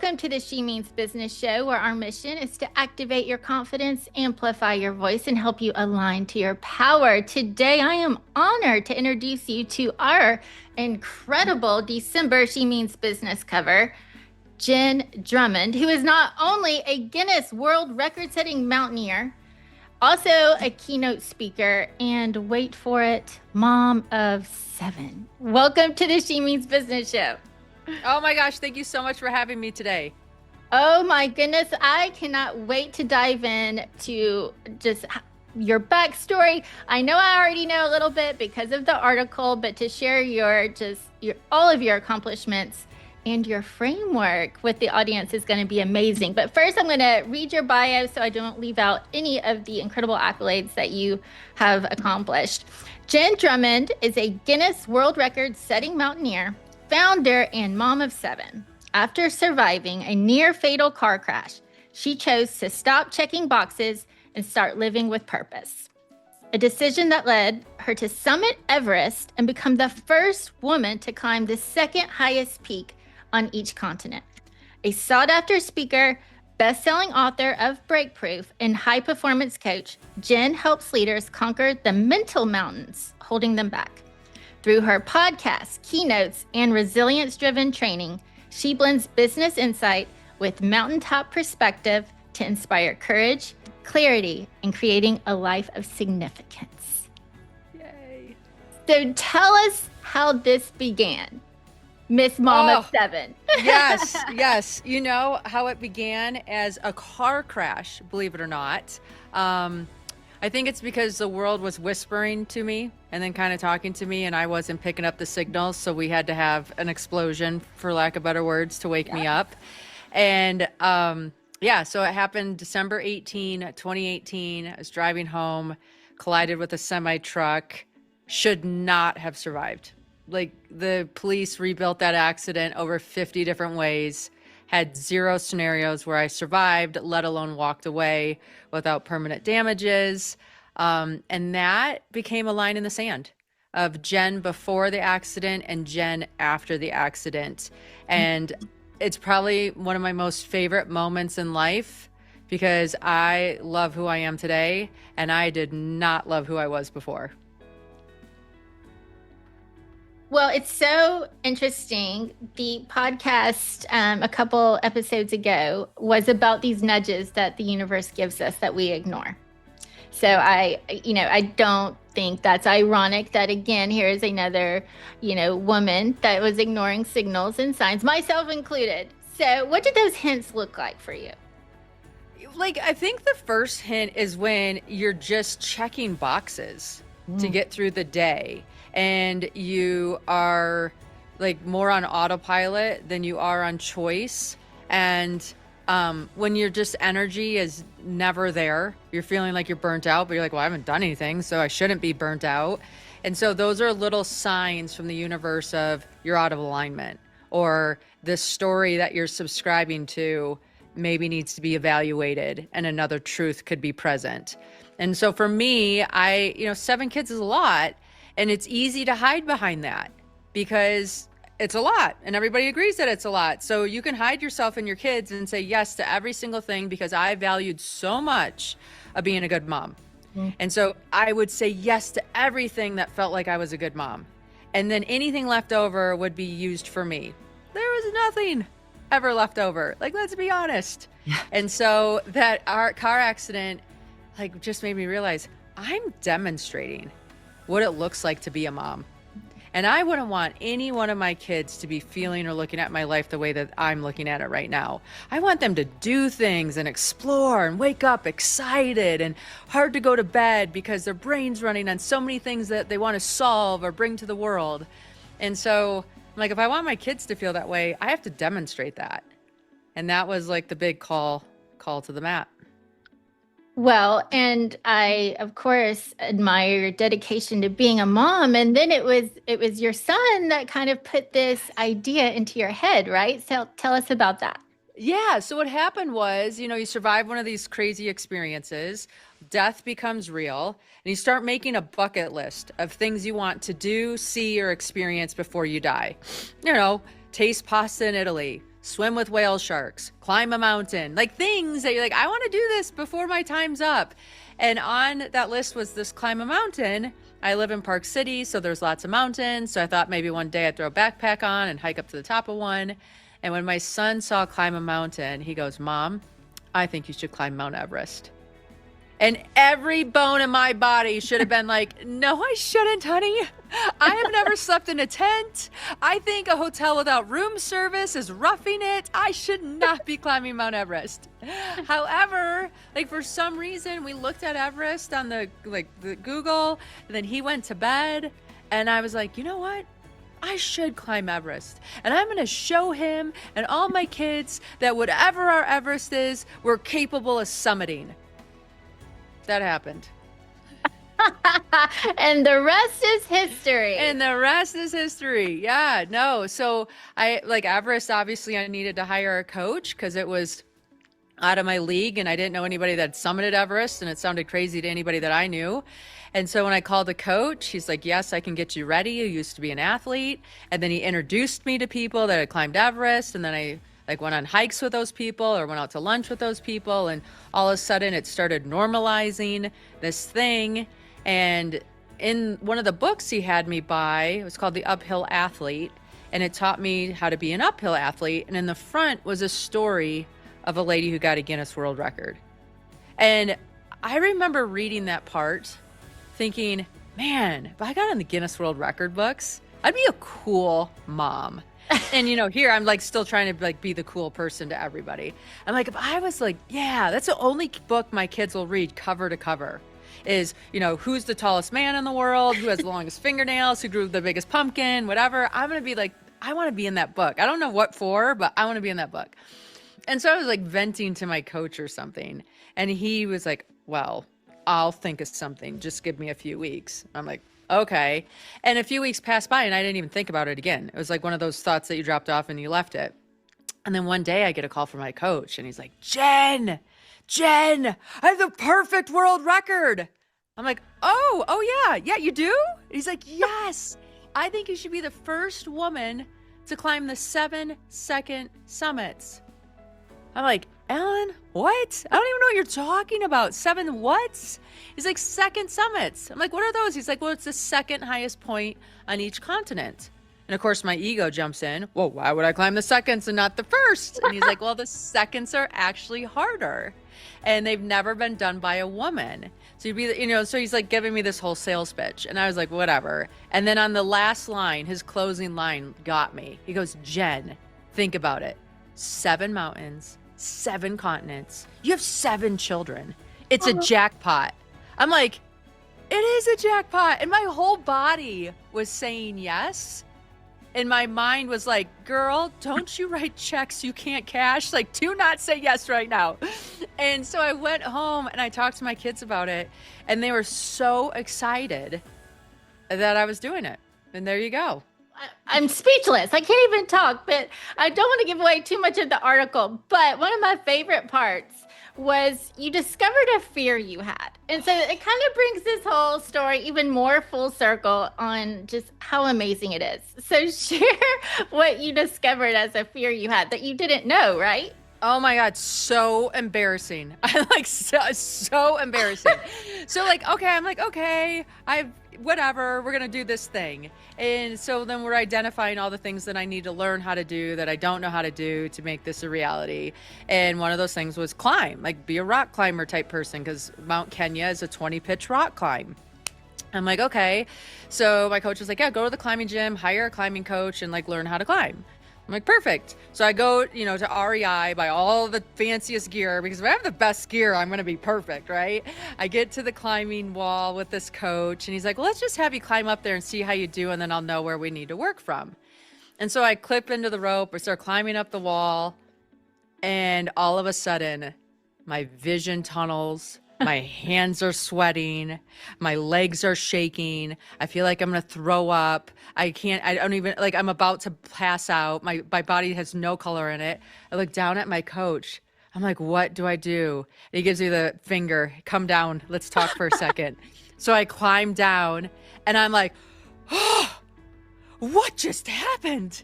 Welcome to the She Means Business Show, where our mission is to activate your confidence, amplify your voice, and help you align to your power. Today, I am honored to introduce you to our incredible December She Means Business cover, Jenn Drummond, who is not only a Guinness World Record-setting mountaineer, also a keynote speaker, and wait for it, mom of 7. Welcome to the She Means Business Show. Oh my gosh, thank you so much for having me today. Oh my goodness, I cannot wait to dive in to just your backstory. I know I already know a little bit because of the article, but to share all of your accomplishments and your framework with the audience is going to be amazing. But first, I'm going to read your bio so I don't leave out any of the incredible accolades that you have accomplished. Jenn Drummond is a Guinness World Record setting mountaineer, founder, and mom of 7. After surviving a near-fatal car crash, she chose to stop checking boxes and start living with purpose. A decision that led her to summit Everest and become the first woman to climb the second highest peak on each continent. A sought-after speaker, best-selling author of Breakproof, and high-performance coach, Jenn helps leaders conquer the mental mountains holding them back. Through her podcasts, keynotes, and resilience-driven training, she blends business insight with mountaintop perspective to inspire courage, clarity, and creating a life of significance. Yay. So tell us how this began, Miss Mom of 7. Yes. You know how it began as a car crash, believe it or not. I think it's because the world was whispering to me and then kind of talking to me, and I wasn't picking up the signals. So we had to have an explosion, for lack of better words, to wake me up. And so it happened December 2018. I was driving home, collided with a semi truck, should not have survived. Like, the police rebuilt that accident over 50 different ways. Had 0 scenarios where I survived, let alone walked away without permanent damages. And that became a line in the sand of Jenn before the accident and Jenn after the accident. And it's probably one of my most favorite moments in life because I love who I am today, and I did not love who I was before. Well, it's so interesting. The podcast a couple episodes ago was about these nudges that the universe gives us that we ignore. So I don't think that's ironic that, again, here is another, woman that was ignoring signals and signs, myself included. So what did those hints look like for you? Like, I think the first hint is when you're just checking boxes to get through the day. And you are like more on autopilot than you are on choice. And when your just energy is never there, you're feeling like you're burnt out, but you're like, well, I haven't done anything, so I shouldn't be burnt out. And so those are little signs from the universe of you're out of alignment, or this story that you're subscribing to maybe needs to be evaluated and another truth could be present. And so for me, 7 kids is a lot. And it's easy to hide behind that because it's a lot and everybody agrees that it's a lot. So you can hide yourself and your kids and say yes to every single thing because I valued so much of being a good mom. And so I would say yes to everything that felt like I was a good mom. And then anything left over would be used for me. There was nothing ever left over. Like, let's be honest. And so our car accident just made me realize I'm demonstrating what it looks like to be a mom. And I wouldn't want any one of my kids to be feeling or looking at my life the way that I'm looking at it right now. I want them to do things and explore and wake up excited and hard to go to bed because their brain's running on so many things that they want to solve or bring to the world. And so, if I want my kids to feel that way, I have to demonstrate that. And that was like the big call to the mat. Well, and I, of course, admire your dedication to being a mom. And then it was your son that kind of put this idea into your head, right? So tell us about that. Yeah. So what happened was, you survive one of these crazy experiences, death becomes real, and you start making a bucket list of things you want to do, see, or experience before you die. Taste pasta in Italy, swim with whale sharks, climb a mountain, like things that you're like, I want to do this before my time's up. And on that list was this climb a mountain. I live in Park City, so there's lots of mountains. So I thought maybe one day I'd throw a backpack on and hike up to the top of one. And when my son saw climb a mountain, he goes, Mom, I think you should climb Mount Everest. And every bone in my body should have been like, no, I shouldn't, honey. I have never slept in a tent. I think a hotel without room service is roughing it. I should not be climbing Mount Everest. However, like for some reason, we looked at Everest on the Google, and then he went to bed, and I was like, you know what? I should climb Everest. And I'm going to show him and all my kids that whatever our Everest is, we're capable of summiting. That happened. And the rest is history. And the rest is history. Yeah, no. So I like Everest, obviously I needed to hire a coach because it was out of my league and I didn't know anybody that summited Everest and it sounded crazy to anybody that I knew. And so when I called the coach, he's like, yes, I can get you ready. You used to be an athlete. And then he introduced me to people that had climbed Everest. And then I went on hikes with those people or went out to lunch with those people. And all of a sudden it started normalizing this thing. And in one of the books he had me buy, it was called The Uphill Athlete. And it taught me how to be an uphill athlete. And in the front was a story of a lady who got a Guinness World Record. And I remember reading that part thinking, man, if I got in the Guinness World Record books, I'd be a cool mom. And here I'm like still trying to like be the cool person to everybody. I'm like, if I was like, yeah, that's the only book my kids will read cover to cover is, who's the tallest man in the world, who has the longest fingernails, who grew the biggest pumpkin, whatever. I'm going to be like, I want to be in that book. I don't know what for, but I want to be in that book. And so I was like venting to my coach or something. And he was like, well, I'll think of something. Just give me a few weeks. I'm like, okay. And a few weeks passed by and I didn't even think about it again. It was like one of those thoughts that you dropped off and you left it. And then one day I get a call from my coach and he's like, Jenn, I have the perfect world record. I'm like, oh yeah, you do? He's like, yes, I think you should be the first woman to climb the 7-second summits. I'm like, Alan, what? I don't even know what you're talking about. 7 what? He's like, second summits. I'm like, what are those? He's like, well, it's the second highest point on each continent. And of course, my ego jumps in. Well, why would I climb the seconds and not the first? And he's like, well, the seconds are actually harder. And they've never been done by a woman. So you'd be, so he's like giving me this whole sales pitch. And I was like, whatever. And then on the last line, his closing line got me. He goes, Jenn, think about it. 7 mountains, 7 continents. You have 7 children. It's a jackpot. I'm like, it is a jackpot. And my whole body was saying yes. And my mind was like, girl, don't you write checks you can't cash? Like, do not say yes right now. And so I went home and I talked to my kids about it. And they were so excited that I was doing it. And there you go. I'm speechless. I can't even talk, but I don't want to give away too much of the article. But one of my favorite parts was you discovered a fear you had. And so it kind of brings this whole story even more full circle on just how amazing it is. So share what you discovered as a fear you had that you didn't know, right? Oh my God, so embarrassing. I'm like, so embarrassing. So like, okay, whatever, we're going to do this thing. And so then we're identifying all the things that I need to learn how to do that I don't know how to do to make this a reality. And one of those things was climb, like be a rock climber type person, because Mount Kenya is a 20-pitch rock climb. I'm like, okay. So my coach was like, yeah, go to the climbing gym, hire a climbing coach and like learn how to climb. I'm like, perfect. So I go, to REI, buy all the fanciest gear, because if I have the best gear, I'm going to be perfect, right? I get to the climbing wall with this coach and he's like, well, let's just have you climb up there and see how you do. And then I'll know where we need to work from. And so I clip into the rope, I start climbing up the wall, and all of a sudden my vision tunnels. My hands are sweating. My legs are shaking. I feel like I'm going to throw up. I don't even, like, I'm about to pass out. My body has no color in it. I look down at my coach. I'm like, what do I do? And he gives me the finger. Come down. Let's talk for a second. So I climb down and I'm like, oh, what just happened?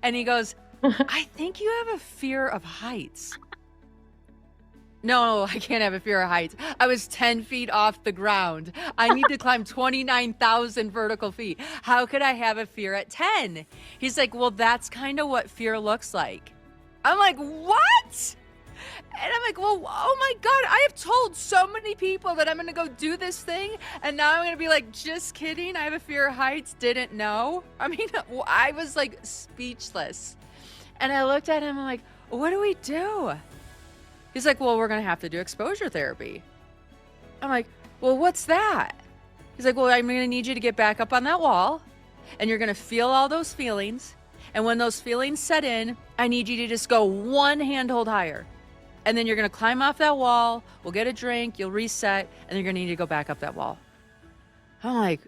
And he goes, I think you have a fear of heights. No, I can't have a fear of heights. I was 10 feet off the ground. I need to climb 29,000 vertical feet. How could I have a fear at 10? He's like, well, that's kind of what fear looks like. I'm like, what? And I'm like, well, oh my God, I have told so many people that I'm going to go do this thing. And now I'm going to be like, just kidding. I have a fear of heights. Didn't know. I mean, I was like speechless. And I looked at him. I'm like, what do we do? He's like, well, we're going to have to do exposure therapy. I'm like, well, what's that? He's like, well, I'm going to need you to get back up on that wall and you're going to feel all those feelings. And when those feelings set in, I need you to just go one handhold higher. And then you're going to climb off that wall. We'll get a drink. You'll reset. And you're going to need to go back up that wall. I'm like,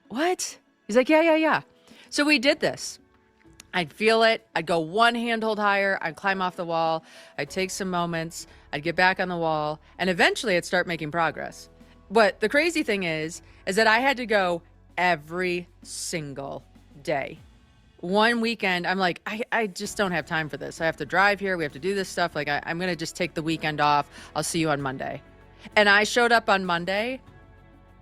what? He's like, yeah. So we did this. I'd feel it. I'd go one handhold higher. I'd climb off the wall. I'd take some moments. I'd get back on the wall. And eventually I'd start making progress. But the crazy thing is that I had to go every single day. One weekend, I'm like, I just don't have time for this. I have to drive here. We have to do this stuff. Like, I'm going to just take the weekend off. I'll see you on Monday. And I showed up on Monday.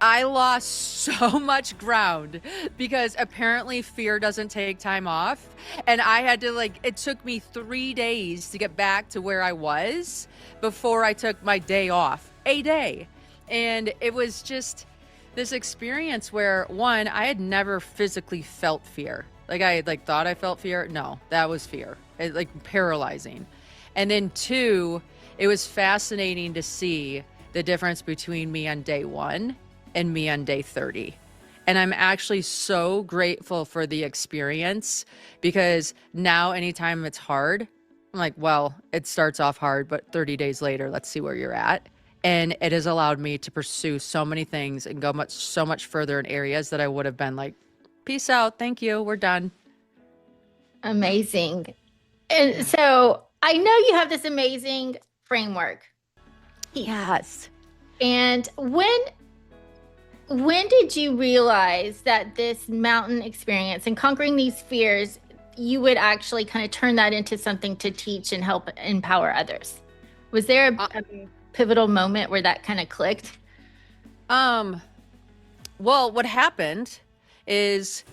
I lost so much ground because apparently fear doesn't take time off. And I had to it took me 3 days to get back to where I was before I took my day off, a day. And it was just this experience where, one, I had never physically felt fear. Like I had thought I felt fear. No, that was fear. It paralyzing. And then two, it was fascinating to see the difference between me on day 1 and me on day 30. And I'm actually so grateful for the experience because now anytime it's hard, I'm like, well, it starts off hard, but 30 days later, let's see where you're at. And it has allowed me to pursue so many things and go so much further in areas that I would have been like, peace out. Thank you. We're done. Amazing. And so I know you have this amazing framework. Yes. And when did you realize that this mountain experience and conquering these fears, you would actually kind of turn that into something to teach and help empower others? Was there a pivotal moment where that kind of clicked? Well, what happened is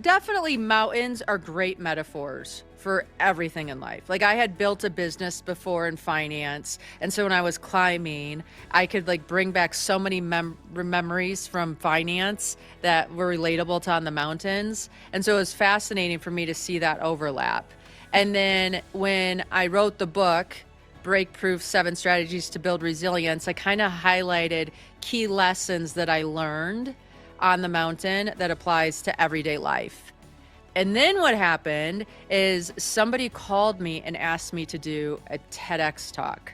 definitely mountains are great metaphors for everything in life. I had built a business before in finance. And so when I was climbing, I could bring back so many memories from finance that were relatable to on the mountains. And so it was fascinating for me to see that overlap. And then when I wrote the book, Break Proof 7 Strategies to Build Resilience, I kind of highlighted key lessons that I learned on the mountain that applies to everyday life. And then what happened is somebody called me and asked me to do a TEDx talk.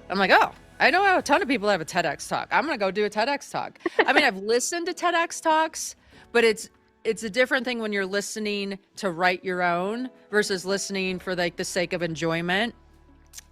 I'm like, oh, I know a ton of people have a TEDx talk. I'm going to go do a TEDx talk. I mean, I've listened to TEDx talks, but it's a different thing when you're listening to write your own versus listening for the sake of enjoyment.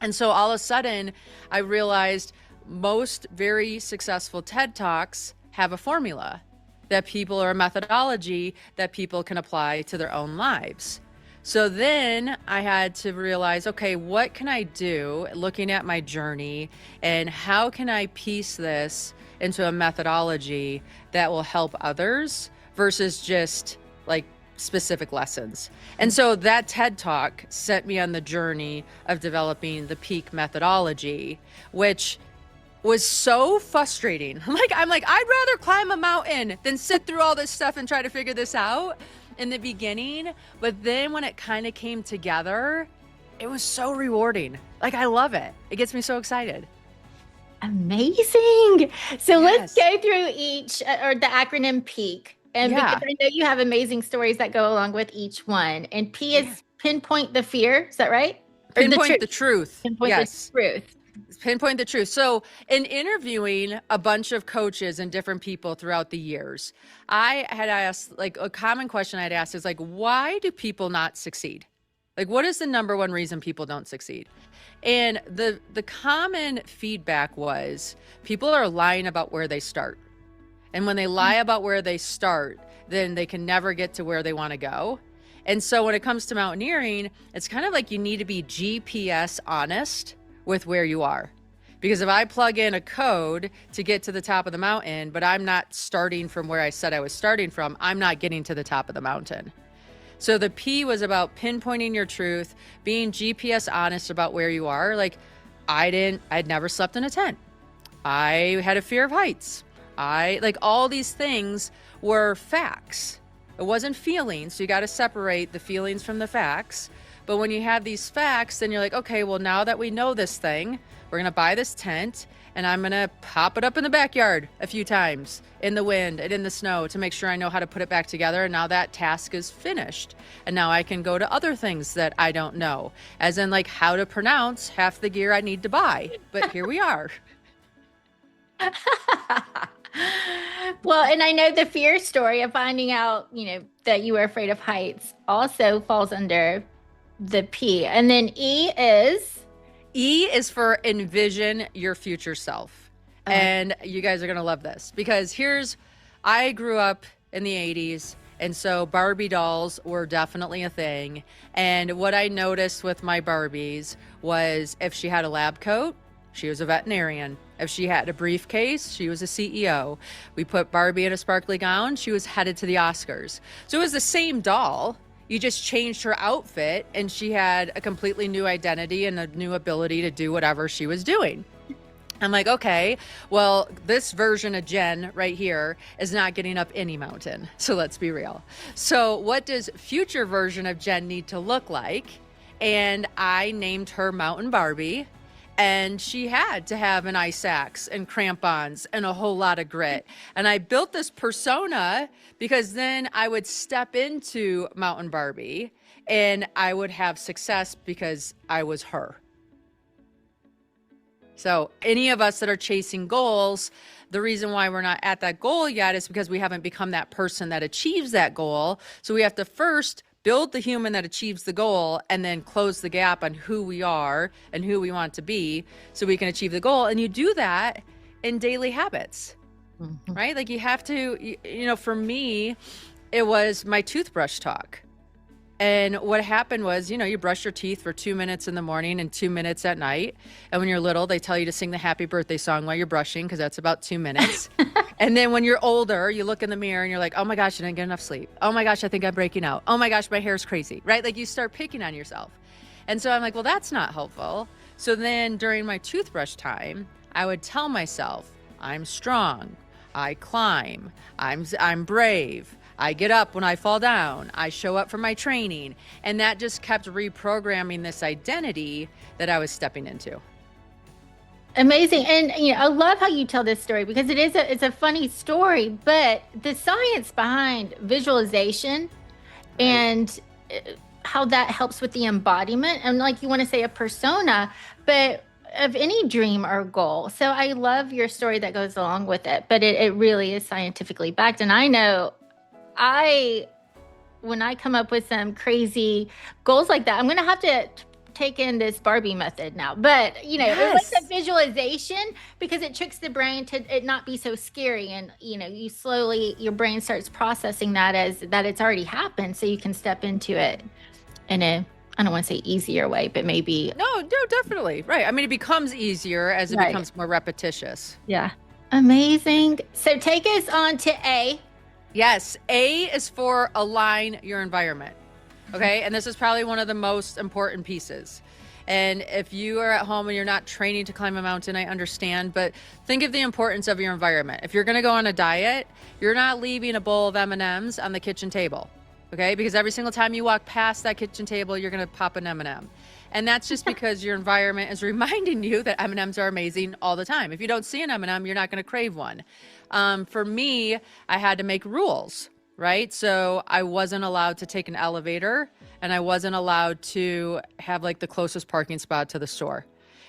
And so all of a sudden I realized most very successful TED Talks have a formula that people, or a methodology that people can apply to their own lives. So then I had to realize, okay, what can I do looking at my journey and how can I piece this into a methodology that will help others versus just specific lessons. And so that TED Talk set me on the journey of developing the P.E.A.K methodology, which was so frustrating. I'm like, I'd rather climb a mountain than sit through all this stuff and try to figure this out in the beginning. But then when it kind of came together, it was so rewarding. I love it. It gets me so excited. Amazing. So let's go through each, or the acronym P.E.A.K. And because I know you have amazing stories that go along with each one. And P is pinpoint the fear. Is that right? Pinpoint the truth. Pinpoint the truth. Pinpoint the truth. So in interviewing a bunch of coaches and different people throughout the years, I had asked, a common question I'd asked is why do people not succeed? What is the number one reason people don't succeed? And the common feedback was people are lying about where they start. And when they lie about where they start, then they can never get to where they want to go. And so when it comes to mountaineering, it's kind of like you need to be GPS honest with where you are. Because if I plug in a code to get to the top of the mountain, but I'm not starting from where I said I was starting from, I'm not getting to the top of the mountain. So the P was about pinpointing your truth, being GPS honest about where you are. Like I'd never slept in a tent. I had a fear of heights. All these things were facts. It wasn't feelings. So you got to separate the feelings from the facts. But when you have these facts, then you're like, okay, well, now that we know this thing, we're going to buy this tent and I'm going to pop it up in the backyard a few times in the wind and in the snow to make sure I know how to put it back together. And now that task is finished. And now I can go to other things that I don't know, as in like how to pronounce half the gear I need to buy. But here we are. Well, and I know the fear story of finding out, that you were afraid of heights also falls under the P. And then E is for envision your future self. And you guys are going to love this because I grew up in the 80s. And so Barbie dolls were definitely a thing. And what I noticed with my Barbies was if she had a lab coat, she was a veterinarian. If she had a briefcase, she was a CEO. We put Barbie in a sparkly gown, she was headed to the Oscars. So it was the same doll. You just changed her outfit and she had a completely new identity and a new ability to do whatever she was doing. I'm like, okay, well, this version of Jenn right here is not getting up any mountain. So let's be real. So what does future version of Jenn need to look like? And I named her Mountain Barbie. And she had to have an ice axe and crampons and a whole lot of grit. And I built this persona because then I would step into Mountain Barbie and I would have success because I was her. So any of us that are chasing goals, the reason why we're not at that goal yet is because we haven't become that person that achieves that goal. So we have to first build the human that achieves the goal and then close the gap on who we are and who we want to be so we can achieve the goal. And you do that in daily habits, right? Like you have to, for me, it was my toothbrush talk. And what happened was, you brush your teeth for 2 minutes in the morning and 2 minutes at night. And when you're little, they tell you to sing the happy birthday song while you're brushing because that's about 2 minutes. And then when you're older, you look in the mirror and you're like, oh my gosh, I didn't get enough sleep. Oh my gosh, I think I'm breaking out. Oh my gosh, my hair's crazy, right? Like you start picking on yourself. And so I'm like, well, that's not helpful. So then during my toothbrush time, I would tell myself, I'm strong. I climb. I'm brave. I get up when I fall down. I show up for my training. And that just kept reprogramming this identity that I was stepping into. Amazing. And I love how you tell this story because it's a funny story, but the science behind visualization and how that helps with the embodiment and like you want to say a persona, but of any dream or goal. So I love your story that goes along with it, but it really is scientifically backed. And I know when I come up with some crazy goals like that, I'm going to have to take in this Barbie method now. But, Yes. It's like a visualization because it tricks the brain to it not be so scary. And, you slowly, your brain starts processing that as that it's already happened. So you can step into it in I don't want to say easier way, but maybe. No, definitely. Right. I mean, it becomes easier as it becomes more repetitious. Yeah. Amazing. So take us on to A. Yes. A is for align your environment. Okay. And this is probably one of the most important pieces. And if you are at home and you're not training to climb a mountain, I understand, but think of the importance of your environment. If you're going to go on a diet, you're not leaving a bowl of M&Ms on the kitchen table. Okay. Because every single time you walk past that kitchen table, you're going to pop an M&M. And that's just because your environment is reminding you that M&Ms are amazing all the time. If you don't see an M&M, you're not going to crave one. For me, I had to make rules, right? So I wasn't allowed to take an elevator and I wasn't allowed to have like the closest parking spot to the store.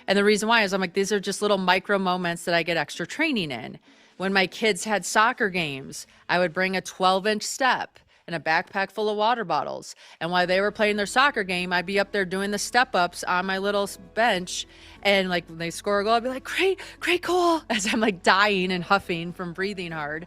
And the reason why is I'm like, these are just little micro moments that I get extra training in. When my kids had soccer games, I would bring a 12-inch step and a backpack full of water bottles. And while they were playing their soccer game, I'd be up there doing the step-ups on my little bench. And like when they score a goal, I'd be like, great goal, as I'm like dying and huffing from breathing hard.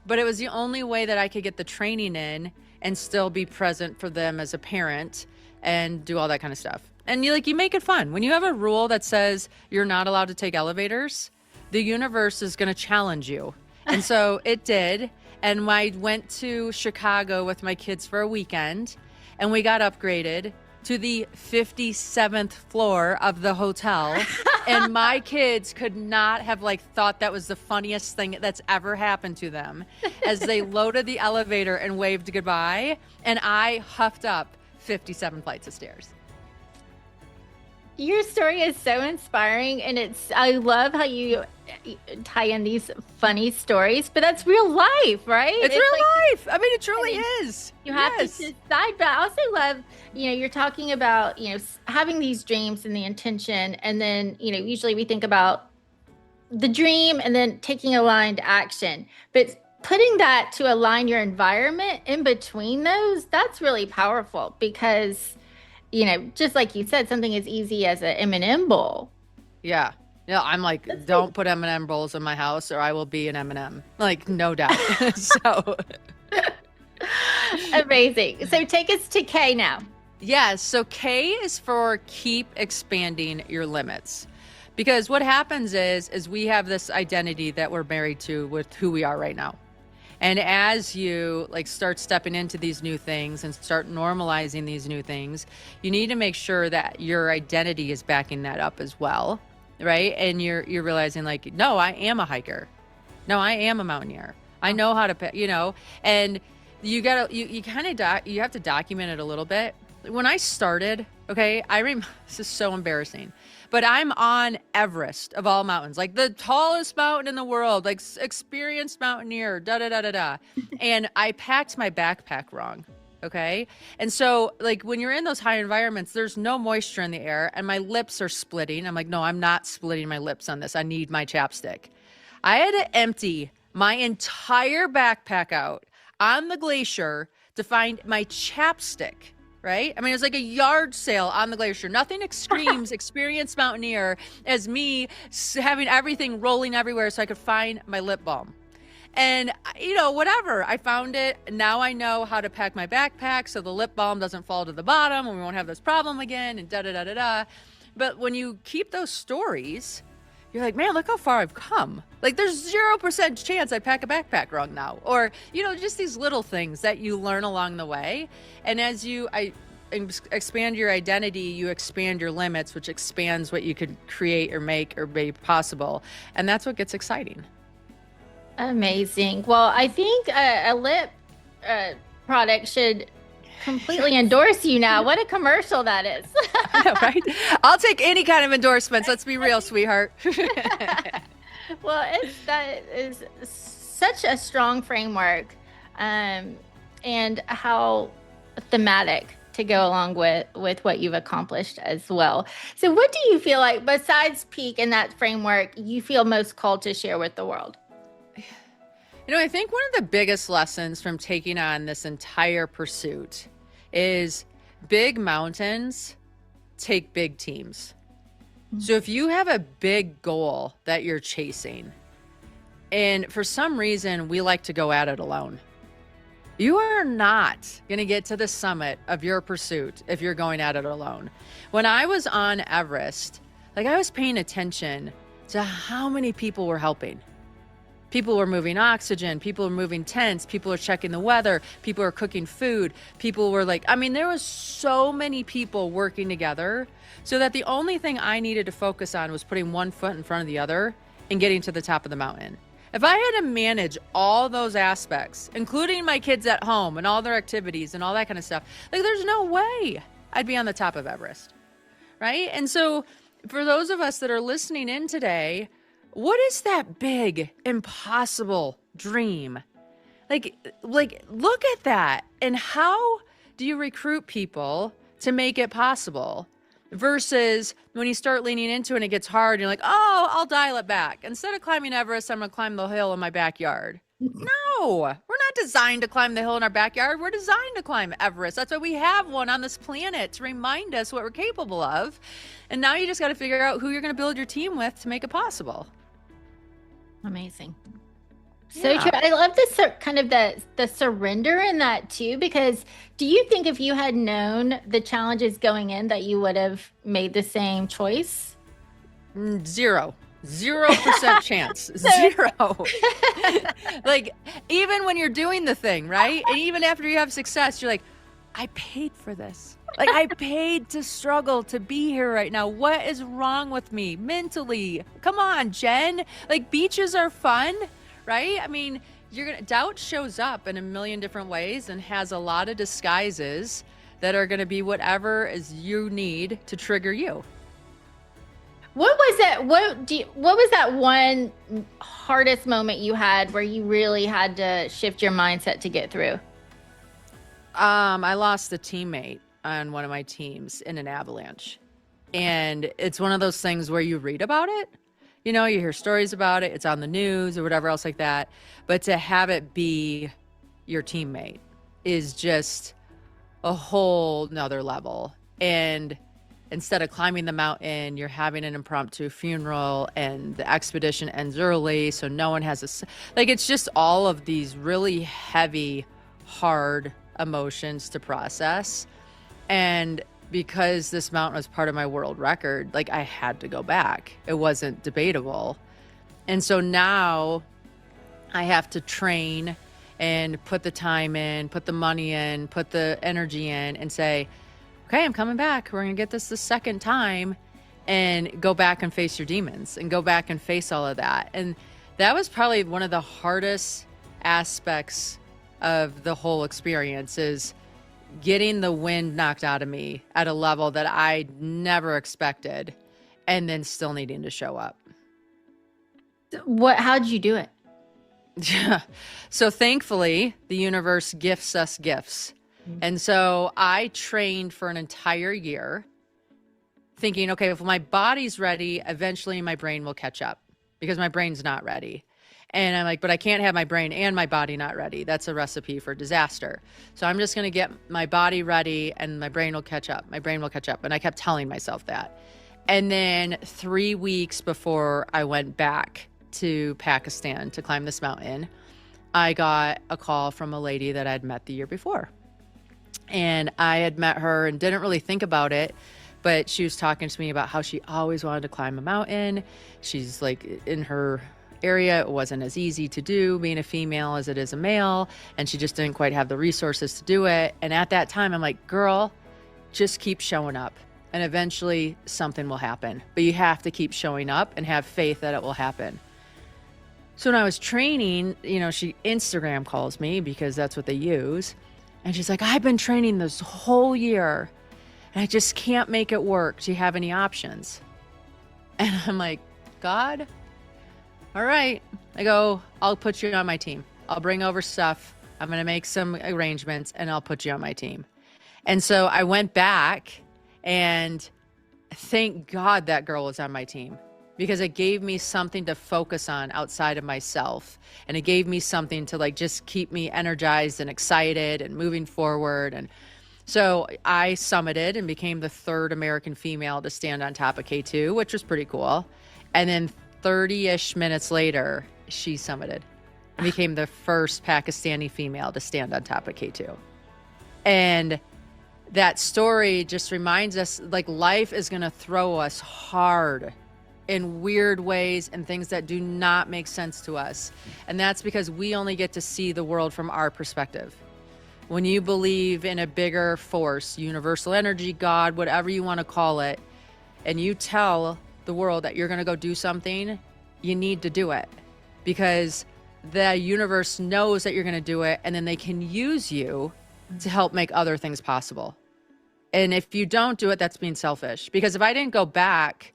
but it was the only way that I could get the training in and still be present for them as a parent and do all that kind of stuff. And you make it fun. When you have a rule that says you're not allowed to take elevators, the universe is going to challenge you. And so it did. And I went to Chicago with my kids for a weekend, and we got upgraded to the 57th floor of the hotel. And my kids could not have thought that was the funniest thing that's ever happened to them as they loaded the elevator and waved goodbye. And I huffed up 57 flights of stairs. Your story is so inspiring, and I love how you tie in these funny stories, but that's real life, right? It's real life. I mean, it truly is. You have to decide, but I also love, you're talking about, having these dreams and the intention, and then, usually we think about the dream and then taking aligned action, but putting that to align your environment in between those, that's really powerful because just like you said, something as easy as an M&M bowl. Yeah. Yeah, I'm don't put M&M bowls in my house or I will be an M&M. No doubt. So amazing. So take us to K now. Yeah, so K is for keep expanding your limits. Because what happens is we have this identity that we're married to with who we are right now. And as you start stepping into these new things and start normalizing these new things, you need to make sure that your identity is backing that up as well, right? And you're realizing no, I am a hiker. No, I am a mountaineer. I know how to, and you have to document it a little bit. When I started, okay, this is so embarrassing, but I'm on Everest of all mountains, the tallest mountain in the world, experienced mountaineer, da-da-da-da-da. And I packed my backpack wrong, okay? And so, when you're in those high environments, there's no moisture in the air, and my lips are splitting. I'm no, I'm not splitting my lips on this. I need my chapstick. I had to empty my entire backpack out on the glacier to find my chapstick. Right? I mean, it was like a yard sale on the glacier. Nothing screams experienced mountaineer as me having everything rolling everywhere so I could find my lip balm. And, whatever. I found it. Now I know how to pack my backpack so the lip balm doesn't fall to the bottom and we won't have this problem again and da-da-da-da-da. But when you keep those stories, you're man, look how far I've come. There's 0% chance I pack a backpack wrong now. Or, just these little things that you learn along the way. And as you expand your identity, you expand your limits, which expands what you could create or make or be possible. And that's what gets exciting. Amazing. Well, I think a lip product should completely endorse you now. What a commercial that is. I know, right? I'll take any kind of endorsements. Let's be real, sweetheart. Well, that is such a strong framework, and how thematic to go along with what you've accomplished as well. So what do you feel like, besides P.E.A.K and that framework, you feel most called to share with the world? I think one of the biggest lessons from taking on this entire pursuit is big mountains take big teams. So if you have a big goal that you're chasing, and for some reason we like to go at it alone, you are not going to get to the summit of your pursuit if you're going at it alone. When I was on Everest, I was paying attention to how many people were helping. People were moving oxygen, people were moving tents, people were checking the weather, people were cooking food, people were there was so many people working together so that the only thing I needed to focus on was putting one foot in front of the other and getting to the top of the mountain. If I had to manage all those aspects, including my kids at home and all their activities and all that kind of stuff, there's no way I'd be on the top of Everest, right? And so for those of us that are listening in today, what is that big, impossible dream? Look at that. And how do you recruit people to make it possible? Versus when you start leaning into it and it gets hard, you're oh, I'll dial it back. Instead of climbing Everest, I'm going to climb the hill in my backyard. No, we're not designed to climb the hill in our backyard. We're designed to climb Everest. That's why we have one on this planet to remind us what we're capable of. And now you just got to figure out who you're going to build your team with to make it possible. Amazing. So true. Yeah. I love the kind of the surrender in that too, because do you think if you had known the challenges going in that you would have made the same choice? Zero. 0% chance. So Zero. Like, even when you're doing the thing, right? And even after you have success, you're like, I paid for this. Like, I paid to struggle to be here right now. What is wrong with me mentally? Come on, Jen. Like, beaches are fun, right? I mean, doubt shows up in a million different ways and has a lot of disguises that are going to be whatever is you need to trigger you. what was that? What was that one hardest moment you had where you really had to shift your mindset to get through? I lost a teammate on one of my teams in an avalanche. And it's one of those things where you read about it, you hear stories about it, it's on the news or whatever else like that. But to have it be your teammate is just a whole nother level. And instead of climbing the mountain, you're having an impromptu funeral and the expedition ends early. So no one has it's just all of these really heavy, hard emotions to process. And because this mountain was part of my world record, I had to go back. It wasn't debatable. And so now I have to train and put the time in, put the money in, put the energy in and say, okay, I'm coming back. We're going to get this the second time and go back and face your demons and go back and face all of that. And that was probably one of the hardest aspects of the whole experience is getting the wind knocked out of me at a level that I never expected and then still needing to show up. How'd you do it? So thankfully, the universe gifts us gifts. And so I trained for an entire year thinking, okay, if my body's ready, eventually my brain will catch up because my brain's not ready. And I'm like, but I can't have my brain and my body not ready. That's a recipe for disaster. So I'm just going to get my body ready and my brain will catch up. My brain will catch up. And I kept telling myself that. And then 3 weeks before I went back to Pakistan to climb this mountain, I got a call from a lady that I'd met the year before. And I had met her and didn't really think about it, but she was talking to me about how she always wanted to climb a mountain. She's in her area, it wasn't as easy to do being a female as it is a male, and she just didn't quite have the resources to do it. And at that time, I'm like, girl, just keep showing up and eventually something will happen. But you have to keep showing up and have faith that it will happen. So when I was training, she Instagram calls me because that's what they use. And she's like, I've been training this whole year and I just can't make it work. Do you have any options? And I'm like, God, all right. I go, I'll put you on my team. I'll bring over stuff. I'm going to make some arrangements and I'll put you on my team. And so I went back and thank God that girl was on my team because it gave me something to focus on outside of myself. And it gave me something to just keep me energized and excited and moving forward. And so I summited and became the third American female to stand on top of K2, which was pretty cool. And then 30-ish minutes later, she summited and became the first Pakistani female to stand on top of K2. And that story just reminds us life is going to throw us hard in weird ways and things that do not make sense to us. And that's because we only get to see the world from our perspective. When you believe in a bigger force, universal energy, God, whatever you want to call it, and you tell the world that you're going to go do something, you need to do it because the universe knows that you're going to do it. And then they can use you to help make other things possible. And if you don't do it, that's being selfish. Because if I didn't go back,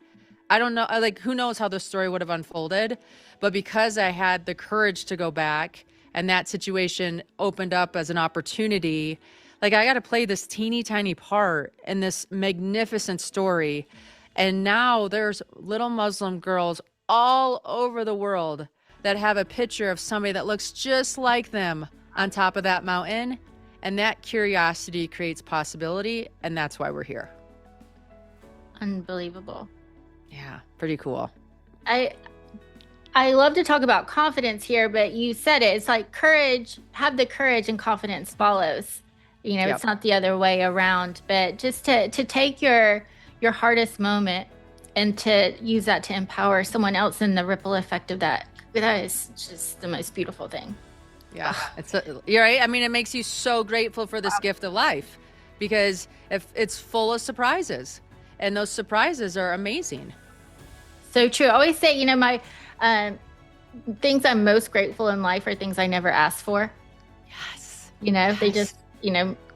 I don't know, who knows how the story would have unfolded. But because I had the courage to go back and that situation opened up as an opportunity, I got to play this teeny tiny part in this magnificent story. And now there's little Muslim girls all over the world that have a picture of somebody that looks just like them on top of that mountain. And that curiosity creates possibility. And that's why we're here. Unbelievable. Yeah, pretty cool. I I love to talk about confidence here, but you said it. It's like courage, have the courage and confidence follows. It's Yep. not the other way around, but just to take your hardest moment and to use that to empower someone else and the ripple effect of that is just the most beautiful thing. Yeah, you're right. I mean, it makes you so grateful for this gift of life because if it's full of surprises, and those surprises are amazing. So true. I always say, my things I'm most grateful in life are things I never asked for. Yes. They just,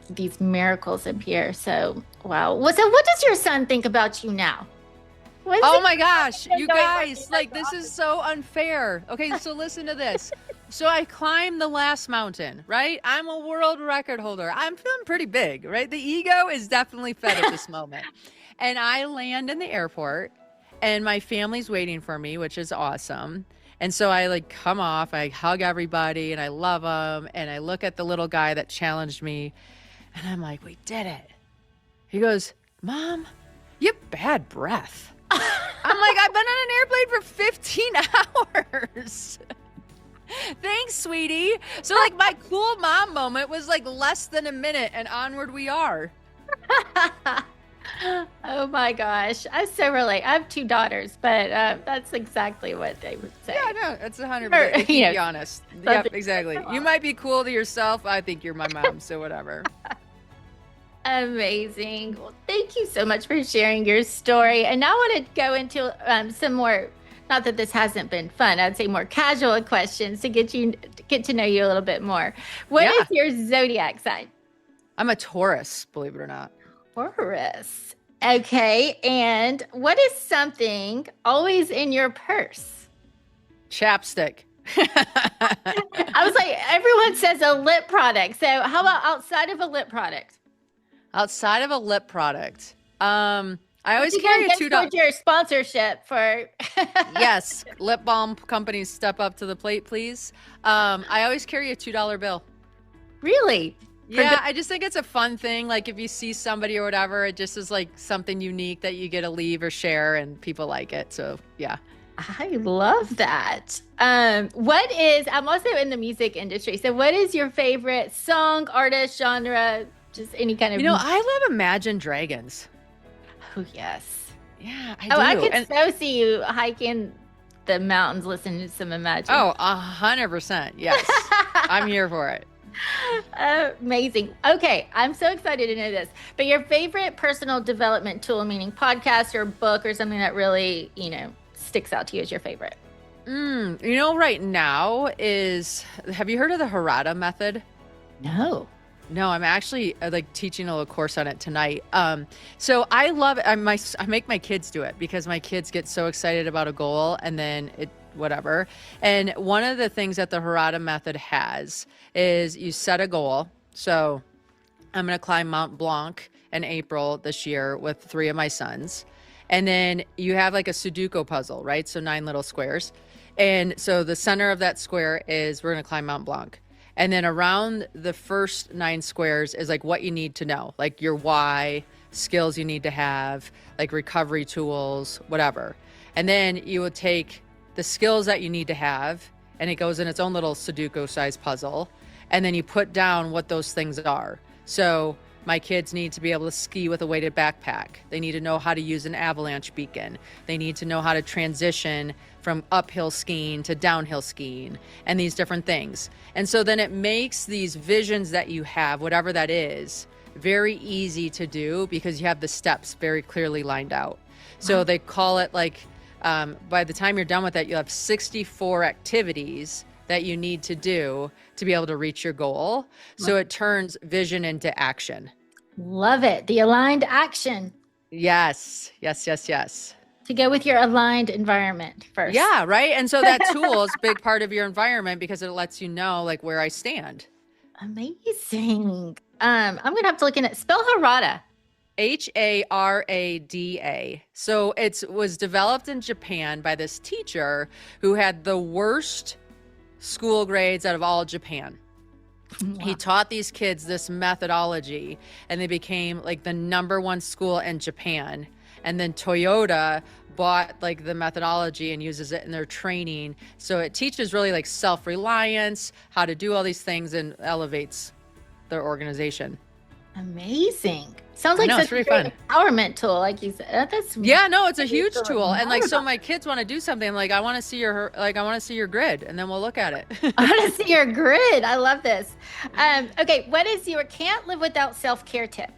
these miracles appear. So, wow. So what does your son think about you now? Oh my gosh, you guys, like this is so unfair. Okay, so listen to this. So I climbed the last mountain, right? I'm a world record holder. I'm feeling pretty big, right? The ego is definitely fed at this moment. And I land in the airport and my family's waiting for me, which is awesome. And so I like come off, I hug everybody and I love them. And I look at the little guy that challenged me and I'm like, we did it. He goes, Mom, you have bad breath. I'm like, I've been on an airplane for 15 hours. Thanks, sweetie. So like my cool mom moment was like less than a minute and onward we are. Oh my gosh. I so relate. I have two daughters, but that's exactly what they would say. Yeah, no, that's 100%. To be honest. Yep, exactly. You might be cool to yourself. I think you're my mom, so whatever. Amazing. Well, thank you so much for sharing your story. And now I want to go into some more, not that this hasn't been fun, I'd say more casual questions to get to know you a little bit more. What is your zodiac sign? I'm a Taurus, believe it or not. Taurus. Okay. And what is something always in your purse? Chapstick. I was like, everyone says a lip product. So how about outside of a lip product? Outside of a lip product, I always carry a $2. Your sponsorship for yes, lip balm companies step up to the plate, please. I always carry a $2 bill. Really? Yeah, I just think it's a fun thing. Like if you see somebody or whatever, it just is like something unique that you get to leave or share, and people like it. So yeah. I love that. I'm also in the music industry. So what is your favorite song, artist, genre? Just any kind of. I love Imagine Dragons. Oh, yes. Yeah, I do. I could so see you hiking the mountains listening to some Imagine. Oh, 100%. Yes. I'm here for it. Amazing. Okay, I'm so excited to know this. But your favorite personal development tool, meaning podcast or book or something that really, sticks out to you as your favorite? Right now have you heard of the Harada method? No. No, I'm actually like teaching a little course on it tonight. So I love it. I make my kids do it because my kids get so excited about a goal and then whatever. And one of the things that the Harada method has is you set a goal. So I'm going to climb Mount Blanc in April this year with 3 of my sons. And then you have like a Sudoku puzzle, right? So 9 little squares. And so the center of that square is we're going to climb Mount Blanc. And then around the first 9 squares is like what you need to know, like your why, skills you need to have, like recovery tools, whatever. And then you would take the skills that you need to have, and it goes in its own little Sudoku sized puzzle. And then you put down what those things are. So my kids need to be able to ski with a weighted backpack. They need to know how to use an avalanche beacon. They need to know how to transition from uphill skiing to downhill skiing and these different things. And so then it makes these visions that you have, whatever that is, very easy to do because you have the steps very clearly lined out. So they call it like, by the time you're done with that, you'll have 64 activities that you need to do to be able to reach your goal. So it turns vision into action. Love it. The aligned action. Yes. Yes, yes, yes. To go with your aligned environment first. Yeah, right. And so that tool is a big part of your environment because it lets you know like where I stand. Amazing. I'm going to have to look in it. Spell Harada. Harada. So it was developed in Japan by this teacher who had the worst school grades out of all Japan. Wow. He taught these kids this methodology and they became like the #1 school in Japan. And then Toyota bought like the methodology and uses it in their training. So it teaches really like self-reliance, how to do all these things, and elevates their organization. Amazing. Sounds I like know, such it's a really great fun. empowerment tool, like you said. That's Yeah, no, it's a huge so tool. And like, so remarkable. my kids want to do something, I'm like, I want to see your grid, and then we'll look at I it. want to see your grid. I love this. Okay, what is your can't live without self-care tip?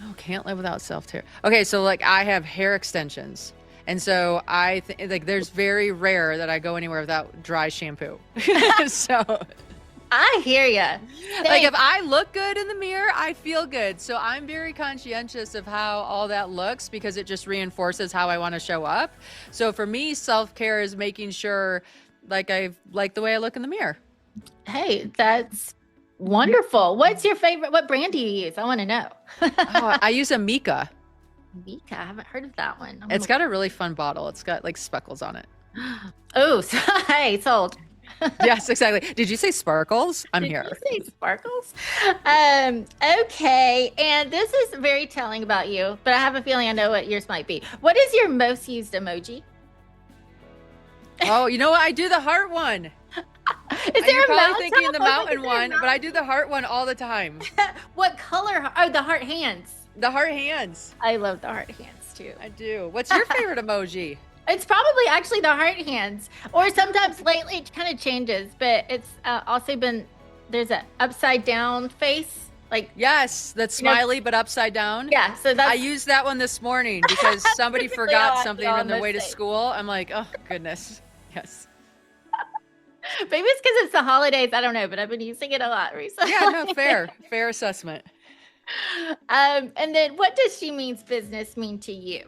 Oh, can't live without self-care. Okay, so like I have hair extensions. And so I think like there's very rare that I go anywhere without dry shampoo. So I hear you. like if I look good in the mirror, I feel good. So I'm very conscientious of how all that looks because it just reinforces how I want to show up. So for me, self-care is making sure like I like the way I look in the mirror. Hey, that's wonderful. What's your favorite? What brand do you use? I want to know. Oh, I use a Mika. Mika, I haven't heard of that one. It's got a really fun bottle. It's got like speckles on it. Oh, so, hey, sold. Yes, exactly. Did you say sparkles? I'm Did here. you say sparkles? Okay, and this is very telling about you, but I have a feeling I know what yours might be. What is your most used emoji? Oh, you know what? I do the heart one. Is there You're a probably mountain? thinking the I was like, mountain is there a one, but I do the heart one all the time. What color? Oh, the heart hands. The heart hands. I love the heart hands too. I do. What's your favorite emoji? It's probably actually the heart hands, or sometimes lately it kind of changes, but it's also been there's an upside down face, like Yes, that's smiley but upside down. yeah. So that's I used that one this morning because somebody typically how I forgot feel something on on their those way to days. school. I'm like, oh goodness. Yes. maybe it's because it's the holidays. I don't know, but I've been using it a lot recently. Yeah, no, fair assessment. And then what does she means business mean to you?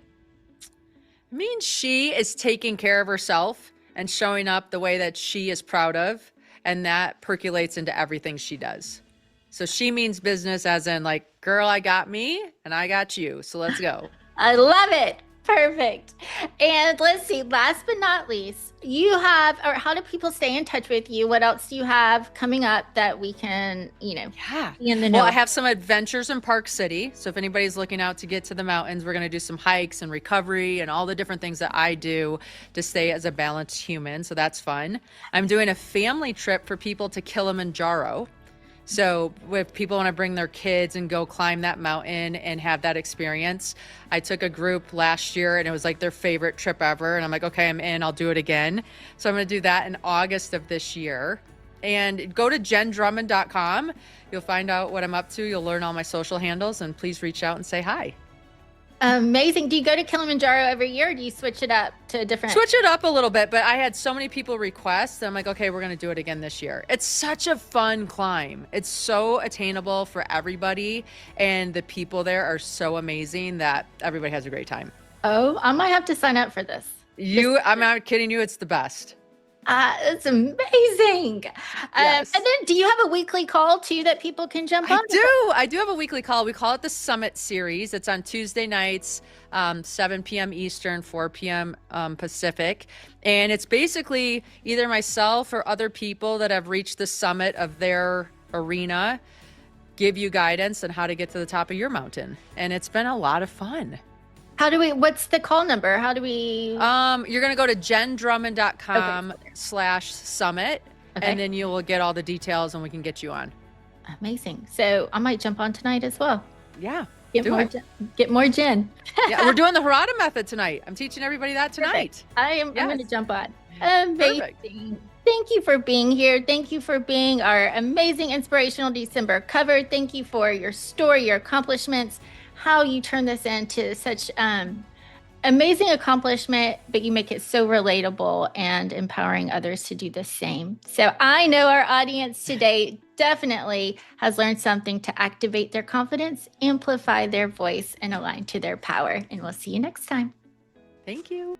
I mean, she is taking care of herself and showing up the way that she is proud of, and that percolates into everything she does. So she means business as in like, girl, I got me and I got you. So let's go. I love it. Perfect. And let's see, last but not least, you have, or how do people stay in touch with you? What else do you have coming up that we can, Yeah. be in the know? Well, I have some adventures in Park City. So if anybody's looking out to get to the mountains, we're going to do some hikes and recovery and all the different things that I do to stay as a balanced human. So that's fun. I'm doing a family trip for people to Kilimanjaro. So if people want to bring their kids and go climb that mountain and have that experience, I took a group last year and it was like their favorite trip ever. And I'm like, okay, I'm in, I'll do it again. So I'm going to do that in August of this year. And go to jendrummond.com. You'll find out what I'm up to. You'll learn all my social handles, and please reach out and say hi. Amazing. Do you go to Kilimanjaro every year, or do you switch it up to different? Switch it up a little bit, but I had so many people request. I'm like, okay, we're going to do it again this year. It's such a fun climb. It's so attainable for everybody. And the people there are so amazing that everybody has a great time. Oh, I might have to sign up for this. I'm not kidding you. It's the best. It's amazing. Yes. And then do you have a weekly call too that people can jump on? I do have a weekly call. We call it the Summit Series. It's on Tuesday nights, 7 p.m. Eastern, 4 p.m. Pacific. And it's basically either myself or other people that have reached the summit of their arena give you guidance on how to get to the top of your mountain. And it's been a lot of fun. What's the call number? How do we? You're going to go to jendrummond.com/summit, Okay. and then you will get all the details and we can get you on. Amazing. So I might jump on tonight as well. Yeah. Get more Jen. Yeah, we're doing the Harada method tonight. I'm teaching everybody that tonight. Perfect. I'm Yes. going to jump on. Amazing. Perfect. Thank you for being here. Thank you for being our amazing inspirational December cover. Thank you for your story, your accomplishments, how you turn this into such amazing accomplishment, but you make it so relatable and empowering others to do the same. So I know our audience today definitely has learned something to activate their confidence, amplify their voice, and align to their power. And we'll see you next time. Thank you.